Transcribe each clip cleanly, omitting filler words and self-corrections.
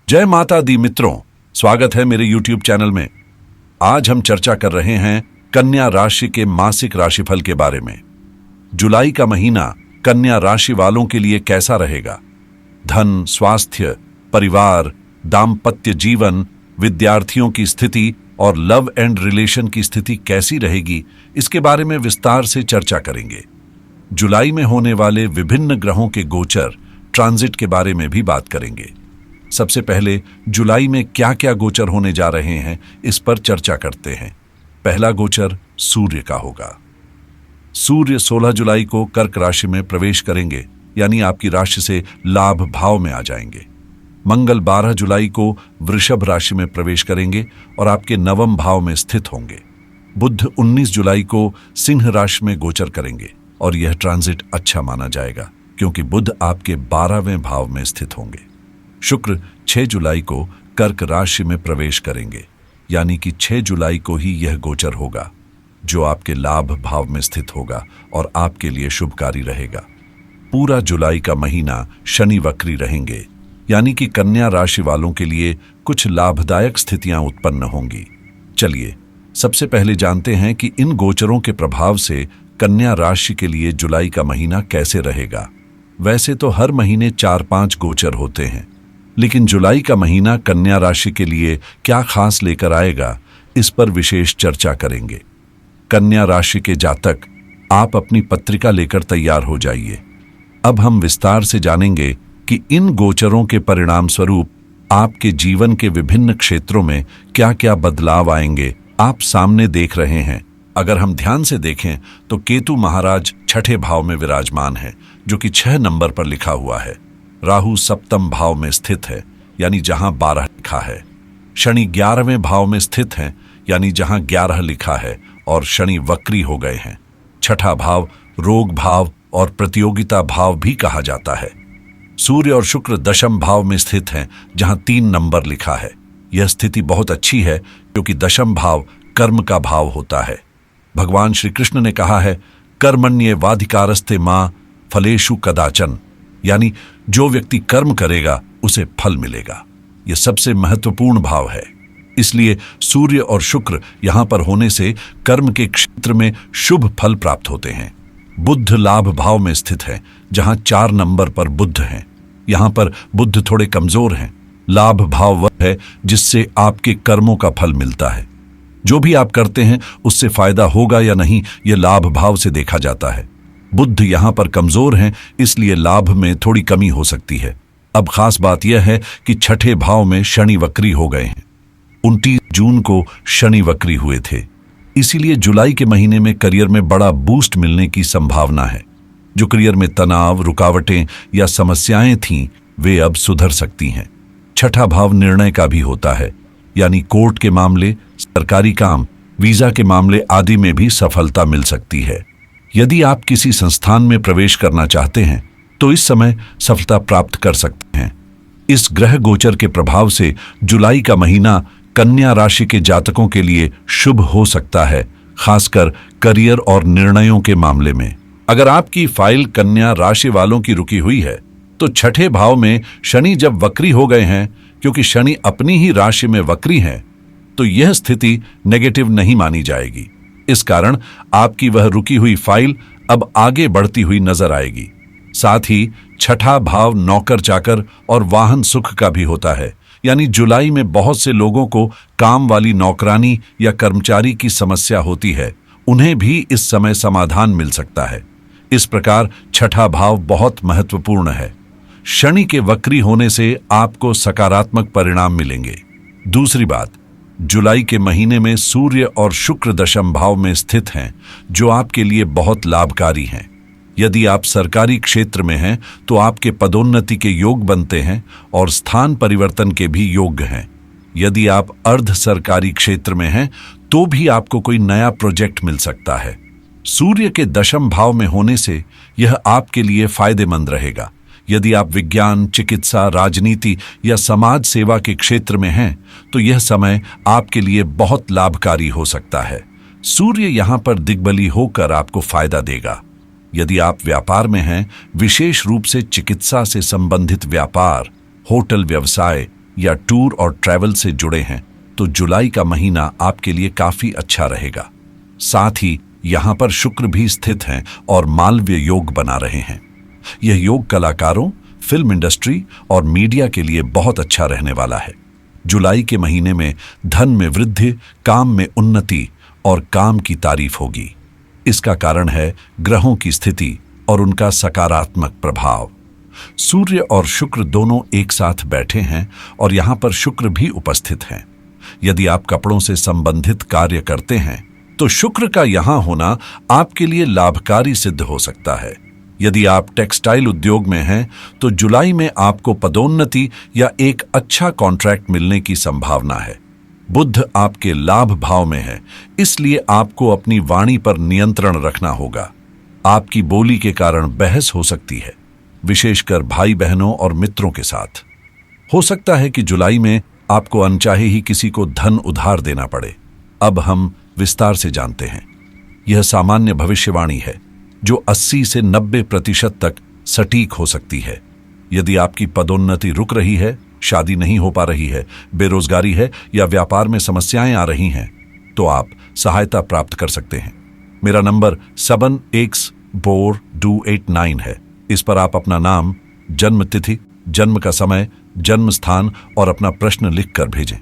जय माता दी मित्रों, स्वागत है मेरे YouTube चैनल में। आज हम चर्चा कर रहे हैं कन्या राशि के मासिक राशिफल के बारे में। जुलाई का महीना कन्या राशि वालों के लिए कैसा रहेगा? धन, स्वास्थ्य, परिवार, दाम्पत्य जीवन, विद्यार्थियों की स्थिति और लव एंड रिलेशन की स्थिति कैसी रहेगी, इसके बारे में विस्तार से चर्चा करेंगे। जुलाई में होने वाले विभिन्न ग्रहों के गोचर, ट्रांजिट के बारे में भी बात करेंगे। सबसे पहले जुलाई में क्या क्या गोचर होने जा रहे हैं, इस पर चर्चा करते हैं। पहला गोचर सूर्य का होगा। सूर्य 16 जुलाई को कर्क राशि में प्रवेश करेंगे, यानी आपकी राशि से लाभ भाव में आ जाएंगे। मंगल 12 जुलाई को वृषभ राशि में प्रवेश करेंगे और आपके नवम भाव में स्थित होंगे। बुध 19 जुलाई को सिंह राशि में गोचर करेंगे और यह ट्रांजिट अच्छा माना जाएगा, क्योंकि बुध आपके 12वें भाव में स्थित होंगे। शुक्र 6 जुलाई को कर्क राशि में प्रवेश करेंगे, यानी कि 6 जुलाई को ही यह गोचर होगा, जो आपके लाभ भाव में स्थित होगा और आपके लिए शुभकारी रहेगा। पूरा जुलाई का महीना शनि वक्री रहेंगे, यानी कि कन्या राशि वालों के लिए कुछ लाभदायक स्थितियां उत्पन्न होंगी। चलिए सबसे पहले जानते हैं कि इन गोचरों के प्रभाव से कन्या राशि के लिए जुलाई का महीना कैसे रहेगा। वैसे तो हर महीने 4-5 गोचर होते हैं, लेकिन जुलाई का महीना कन्या राशि के लिए क्या खास लेकर आएगा, इस पर विशेष चर्चा करेंगे। कन्या राशि के जातक, आप अपनी पत्रिका लेकर तैयार हो जाइए। अब हम विस्तार से जानेंगे कि इन गोचरों के परिणाम स्वरूप आपके जीवन के विभिन्न क्षेत्रों में क्या क्या बदलाव आएंगे। आप सामने देख रहे हैं। अगर हम ध्यान से देखें तो केतु महाराज 6ठे भाव में विराजमान है, जो कि 6 नंबर पर लिखा हुआ है। राहु 7वें भाव में स्थित है, यानी जहां 12 लिखा है। शनि 11वें भाव में स्थित है, यानी जहां 11 लिखा है, और शनि वक्री हो गए हैं। 6ठा भाव रोग भाव और प्रतियोगिता भाव भी कहा जाता है। सूर्य और शुक्र 10म भाव में स्थित हैं, जहां 3 नंबर लिखा है। यह स्थिति बहुत अच्छी है, क्योंकि 10म भाव कर्म का भाव होता है। भगवान श्री कृष्ण ने कहा है, कर्मण्येवाधिकारस्ते मां फलेषु कदाचन, यानी जो व्यक्ति कर्म करेगा उसे फल मिलेगा। यह सबसे महत्वपूर्ण भाव है। इसलिए सूर्य और शुक्र यहां पर होने से कर्म के क्षेत्र में शुभ फल प्राप्त होते हैं। बुध लाभ भाव में स्थित है, जहां 4 नंबर पर बुध हैं। यहां पर बुध थोड़े कमजोर हैं। लाभ भाव वह है जिससे आपके कर्मों का फल मिलता है। जो भी आप करते हैं उससे फायदा होगा या नहीं, यह लाभ भाव से देखा जाता है। बुध यहां पर कमजोर हैं, इसलिए लाभ में थोड़ी कमी हो सकती है। अब खास बात यह है कि 6ठे भाव में शनि वक्री हो गए हैं। 29 जून को शनि वक्री हुए थे। इसीलिए जुलाई के महीने में करियर में बड़ा बूस्ट मिलने की संभावना है। जो करियर में तनाव, रुकावटें या समस्याएं थीं, वे अब सुधर सकती हैं। 6ठा भाव निर्णय का भी होता है, यानी कोर्ट के मामले, सरकारी काम, वीजा के मामले आदि में भी सफलता मिल सकती है। यदि आप किसी संस्थान में प्रवेश करना चाहते हैं तो इस समय सफलता प्राप्त कर सकते हैं। इस ग्रह गोचर के प्रभाव से जुलाई का महीना कन्या राशि के जातकों के लिए शुभ हो सकता है, खासकर करियर और निर्णयों के मामले में। अगर आपकी फाइल कन्या राशि वालों की रुकी हुई है तो 6ठे भाव में शनि जब वक्री हो गए हैं, क्योंकि शनि अपनी ही राशि में वक्री हैं, तो यह स्थिति नेगेटिव नहीं मानी जाएगी। इस कारण आपकी वह रुकी हुई फाइल अब आगे बढ़ती हुई नजर आएगी। साथ ही 6ठा भाव नौकर चाकर और वाहन सुख का भी होता है, यानी जुलाई में बहुत से लोगों को काम वाली नौकरानी या कर्मचारी की समस्या होती है, उन्हें भी इस समय समाधान मिल सकता है। इस प्रकार 6ठा भाव बहुत महत्वपूर्ण है। शनि के वक्री होने से आपको सकारात्मक परिणाम मिलेंगे। दूसरी बात, जुलाई के महीने में सूर्य और शुक्र 10म भाव में स्थित हैं, जो आपके लिए बहुत लाभकारी हैं। यदि आप सरकारी क्षेत्र में हैं तो आपके पदोन्नति के योग बनते हैं और स्थान परिवर्तन के भी योग्य हैं। यदि आप अर्ध सरकारी क्षेत्र में हैं तो भी आपको कोई नया प्रोजेक्ट मिल सकता है। सूर्य के 10म भाव में होने से यह आपके लिए फायदेमंद रहेगा। यदि आप विज्ञान, चिकित्सा, राजनीति या समाज सेवा के क्षेत्र में हैं तो यह समय आपके लिए बहुत लाभकारी हो सकता है। सूर्य यहां पर दिग्बली होकर आपको फायदा देगा। यदि आप व्यापार में हैं, विशेष रूप से चिकित्सा से संबंधित व्यापार, होटल व्यवसाय या टूर और ट्रैवल से जुड़े हैं तो जुलाई का महीना आपके लिए काफी अच्छा रहेगा। साथ ही यहां पर शुक्र भी स्थित हैं और मालव्य योग बना रहे हैं। यह योग कलाकारों, फिल्म इंडस्ट्री और मीडिया के लिए बहुत अच्छा रहने वाला है। जुलाई के महीने में धन में वृद्धि, काम में उन्नति और काम की तारीफ होगी। इसका कारण है ग्रहों की स्थिति और उनका सकारात्मक प्रभाव। सूर्य और शुक्र दोनों एक साथ बैठे हैं और यहां पर शुक्र भी उपस्थित हैं। यदि आप कपड़ों से संबंधित कार्य करते हैं तो शुक्र का यहां होना आपके लिए लाभकारी सिद्ध हो सकता है। यदि आप टेक्सटाइल उद्योग में हैं तो जुलाई में आपको पदोन्नति या एक अच्छा कॉन्ट्रैक्ट मिलने की संभावना है। बुध आपके लाभ भाव में है, इसलिए आपको अपनी वाणी पर नियंत्रण रखना होगा। आपकी बोली के कारण बहस हो सकती है, विशेषकर भाई बहनों और मित्रों के साथ। हो सकता है कि जुलाई में आपको अनचाहे ही किसी को धन उधार देना पड़े। अब हम विस्तार से जानते हैं। यह सामान्य भविष्यवाणी है जो 80 से 90% तक सटीक हो सकती है। यदि आपकी पदोन्नति रुक रही है, शादी नहीं हो पा रही है, बेरोजगारी है या व्यापार में समस्याएं आ रही हैं, तो आप सहायता प्राप्त कर सकते हैं। मेरा नंबर 7x4289 है। इस पर आप अपना नाम, जन्म तिथि, जन्म का समय, जन्म स्थान और अपना प्रश्न लिखकर भेजें।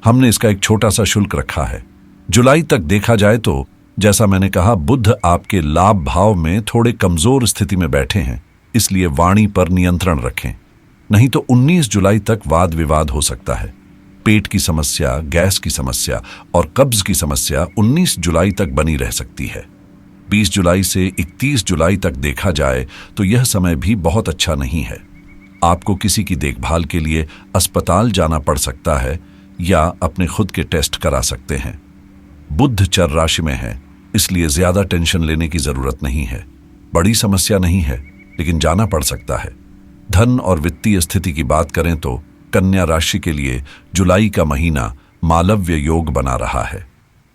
हमने इसका एक छोटा सा शुल्क रखा है। जुलाई तक देखा जाए तो जैसा मैंने कहा, बुध आपके लाभ भाव में थोड़े कमजोर स्थिति में बैठे हैं, इसलिए वाणी पर नियंत्रण रखें, नहीं तो 19 जुलाई तक वाद विवाद हो सकता है। पेट की समस्या, गैस की समस्या और कब्ज की समस्या 19 जुलाई तक बनी रह सकती है। 20 जुलाई से 31 जुलाई तक देखा जाए तो यह समय भी बहुत अच्छा नहीं है। आपको किसी की देखभाल के लिए अस्पताल जाना पड़ सकता है या अपने खुद के टेस्ट करा सकते हैं। बुध चर राशि में है, इसलिए ज्यादा टेंशन लेने की जरूरत नहीं है। बड़ी समस्या नहीं है, लेकिन जाना पड़ सकता है। धन और वित्तीय स्थिति की बात करें तो कन्या राशि के लिए जुलाई का महीना मालव्य योग बना रहा है।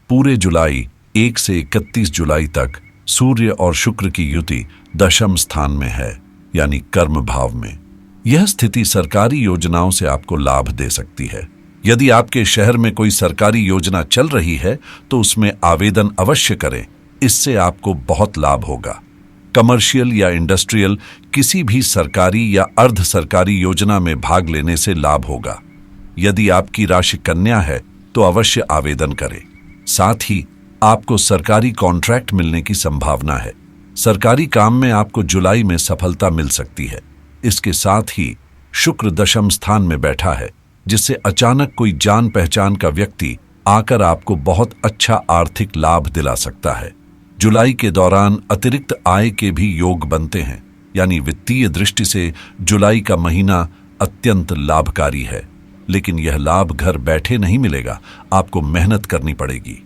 पूरे जुलाई 1 से 31 जुलाई तक सूर्य और शुक्र की युति दशम स्थान में है, यानी कर्म भाव में। यह स्थिति सरकारी योजनाओं से आपको लाभ दे सकती है। यदि आपके शहर में कोई सरकारी योजना चल रही है तो उसमें आवेदन अवश्य करें, इससे आपको बहुत लाभ होगा। कमर्शियल या इंडस्ट्रियल किसी भी सरकारी या अर्ध सरकारी योजना में भाग लेने से लाभ होगा। यदि आपकी राशि कन्या है तो अवश्य आवेदन करें। साथ ही आपको सरकारी कॉन्ट्रैक्ट मिलने की संभावना है। सरकारी काम में आपको जुलाई में सफलता मिल सकती है। इसके साथ ही शुक्र दशम स्थान में बैठा है, जिससे अचानक कोई जान पहचान का व्यक्ति आकर आपको बहुत अच्छा आर्थिक लाभ दिला सकता है। जुलाई के दौरान अतिरिक्त आय के भी योग बनते हैं, यानी वित्तीय दृष्टि से जुलाई का महीना अत्यंत लाभकारी है। लेकिन यह लाभ घर बैठे नहीं मिलेगा, आपको मेहनत करनी पड़ेगी।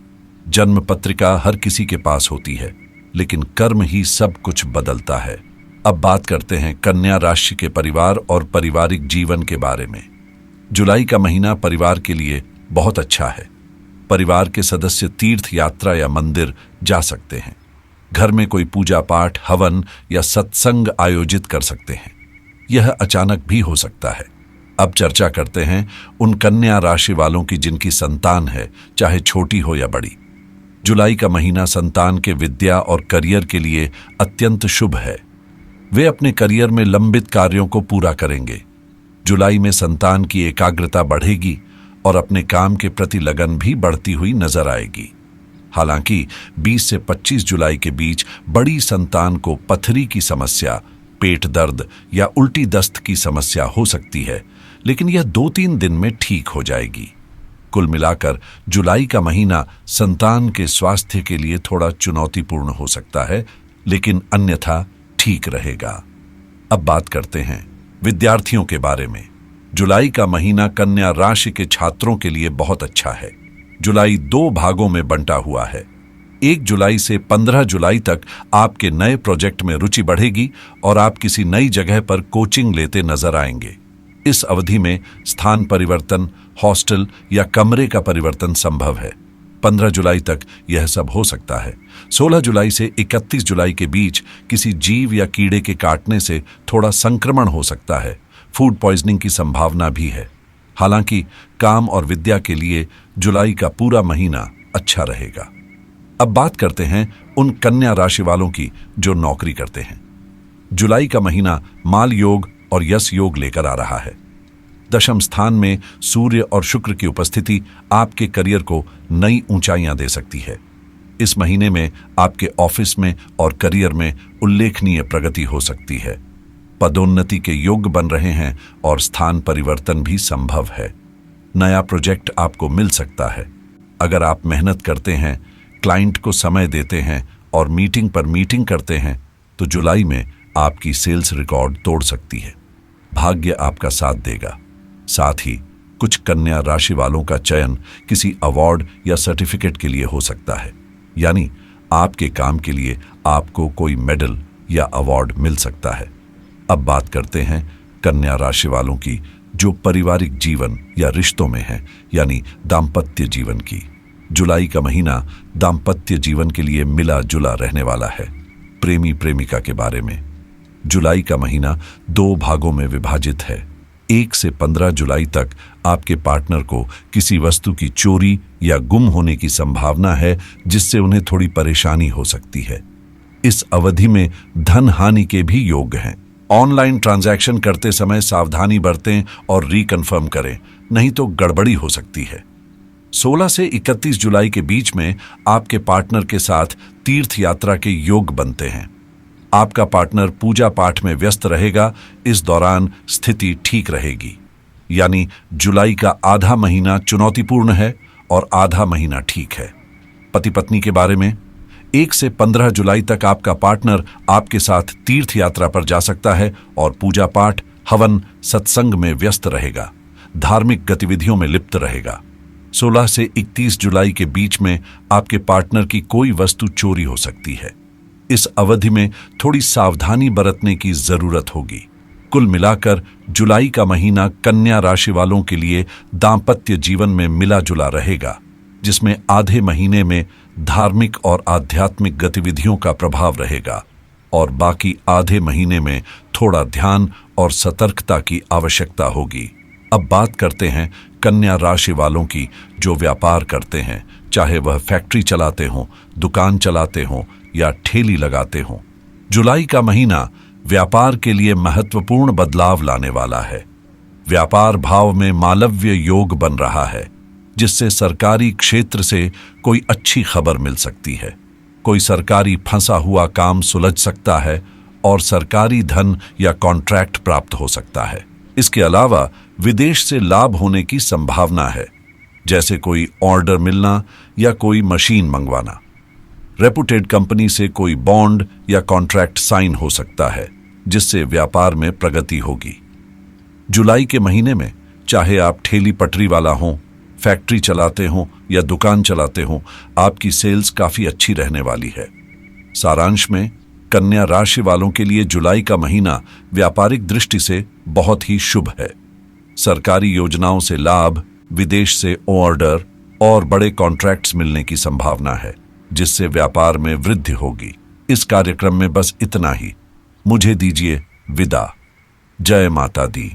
जन्म पत्रिका हर किसी के पास होती है, लेकिन कर्म ही सब कुछ बदलता है। अब बात करते हैं कन्या राशि के परिवार और पारिवारिक जीवन के बारे में। जुलाई का महीना परिवार के लिए बहुत अच्छा है। परिवार के सदस्य तीर्थ यात्रा या मंदिर जा सकते हैं। घर में कोई पूजा पाठ, हवन या सत्संग आयोजित कर सकते हैं। यह अचानक भी हो सकता है। अब चर्चा करते हैं उन कन्या राशि वालों की जिनकी संतान है, चाहे छोटी हो या बड़ी। जुलाई का महीना संतान के विद्या और करियर के लिए अत्यंत शुभ है। वे अपने करियर में लंबित कार्यों को पूरा करेंगे। जुलाई में संतान की एकाग्रता बढ़ेगी और अपने काम के प्रति लगन भी बढ़ती हुई नजर आएगी। हालांकि 20 से 25 जुलाई के बीच बड़ी संतान को पथरी की समस्या, पेट दर्द या उल्टी दस्त की समस्या हो सकती है, लेकिन यह 2-3 दिन में ठीक हो जाएगी। कुल मिलाकर जुलाई का महीना संतान के स्वास्थ्य के लिए थोड़ा चुनौतीपूर्ण हो सकता है, लेकिन अन्यथा ठीक रहेगा। अब बात करते हैं विद्यार्थियों के बारे में। जुलाई का महीना कन्या राशि के छात्रों के लिए बहुत अच्छा है। जुलाई 2 भागों में बंटा हुआ है। 1 जुलाई से 15 जुलाई तक आपके नए प्रोजेक्ट में रुचि बढ़ेगी और आप किसी नई जगह पर कोचिंग लेते नजर आएंगे। इस अवधि में स्थान परिवर्तन, हॉस्टल या कमरे का परिवर्तन संभव है। 15 जुलाई तक यह सब हो सकता है। 16 जुलाई से 31 जुलाई के बीच किसी जीव या कीड़े के काटने से थोड़ा संक्रमण हो सकता है। फूड पॉइजनिंग की संभावना भी है। हालांकि काम और विद्या के लिए जुलाई का पूरा महीना अच्छा रहेगा। अब बात करते हैं उन कन्या राशि वालों की जो नौकरी करते हैं। जुलाई का महीना माल योग और यश योग लेकर आ रहा है। दशम स्थान में सूर्य और शुक्र की उपस्थिति आपके करियर को नई ऊंचाइयां दे सकती है। इस महीने में आपके ऑफिस में और करियर में उल्लेखनीय प्रगति हो सकती है। पदोन्नति के योग्य बन रहे हैं और स्थान परिवर्तन भी संभव है। नया प्रोजेक्ट आपको मिल सकता है। अगर आप मेहनत करते हैं, क्लाइंट को समय देते हैं और मीटिंग पर मीटिंग करते हैं तो जुलाई में आपकी सेल्स रिकॉर्ड तोड़ सकती है। भाग्य आपका साथ देगा। साथ ही कुछ कन्या राशि वालों का चयन किसी अवार्ड या सर्टिफिकेट के लिए हो सकता है, यानी आपके काम के लिए आपको कोई मेडल या अवार्ड मिल सकता है। अब बात करते हैं कन्या राशि वालों की जो पारिवारिक जीवन या रिश्तों में है, यानी दाम्पत्य जीवन की। जुलाई का महीना दाम्पत्य जीवन के लिए मिला जुला रहने वाला है। प्रेमी प्रेमिका के बारे में जुलाई का महीना 2 भागों में विभाजित है। 1 से 15 जुलाई तक आपके पार्टनर को किसी वस्तु की चोरी या गुम होने की संभावना है, जिससे उन्हें थोड़ी परेशानी हो सकती है। इस अवधि में धन हानि के भी योग हैं। ऑनलाइन ट्रांजैक्शन करते समय सावधानी बरतें और रिकन्फर्म करें, नहीं तो गड़बड़ी हो सकती है। 16 से 31 जुलाई के बीच में आपके पार्टनर के साथ तीर्थ यात्रा के योग बनते हैं। आपका पार्टनर पूजा पाठ में व्यस्त रहेगा। इस दौरान स्थिति ठीक रहेगी, यानी जुलाई का आधा महीना चुनौतीपूर्ण है और आधा महीना ठीक है। पति पत्नी के बारे में 1 से 15 जुलाई तक आपका पार्टनर आपके साथ तीर्थ यात्रा पर जा सकता है और पूजा पाठ, हवन, सत्संग में व्यस्त रहेगा। धार्मिक गतिविधियों में लिप्त रहेगा। 16 से 31 जुलाई के बीच में आपके पार्टनर की कोई वस्तु चोरी हो सकती है। इस अवधि में थोड़ी सावधानी बरतने की जरूरत होगी। कुल मिलाकर जुलाई का महीना कन्या राशि वालों के लिए दाम्पत्य जीवन में मिला जुला रहेगा, जिसमें आधे महीने में धार्मिक और आध्यात्मिक गतिविधियों का प्रभाव रहेगा और बाकी आधे महीने में थोड़ा ध्यान और सतर्कता की आवश्यकता होगी। अब बात करते हैं कन्या राशि वालों की जो व्यापार करते हैं, चाहे वह फैक्ट्री चलाते हों, दुकान चलाते हों या ठेली लगाते हों। जुलाई का महीना व्यापार के लिए महत्वपूर्ण बदलाव लाने वाला है। व्यापार भाव में मालव्य योग बन रहा है, जिससे सरकारी क्षेत्र से कोई अच्छी खबर मिल सकती है। कोई सरकारी फंसा हुआ काम सुलझ सकता है और सरकारी धन या कॉन्ट्रैक्ट प्राप्त हो सकता है। इसके अलावा विदेश से लाभ होने की संभावना है, जैसे कोई ऑर्डर मिलना या कोई मशीन मंगवाना। रेपुटेड कंपनी से कोई बॉन्ड या कॉन्ट्रैक्ट साइन हो सकता है, जिससे व्यापार में प्रगति होगी। जुलाई के महीने में चाहे आप ठेली पटरी वाला हों, फैक्ट्री चलाते हों या दुकान चलाते हों, आपकी सेल्स काफी अच्छी रहने वाली है। सारांश में कन्या राशि वालों के लिए जुलाई का महीना व्यापारिक दृष्टि से बहुत ही शुभ है। सरकारी योजनाओं से लाभ, विदेश से ऑर्डर और बड़े कॉन्ट्रैक्ट्स मिलने की संभावना है, जिससे व्यापार में वृद्धि होगी। इस कार्यक्रम में बस इतना ही। मुझे दीजिए विदा। जय माता दी।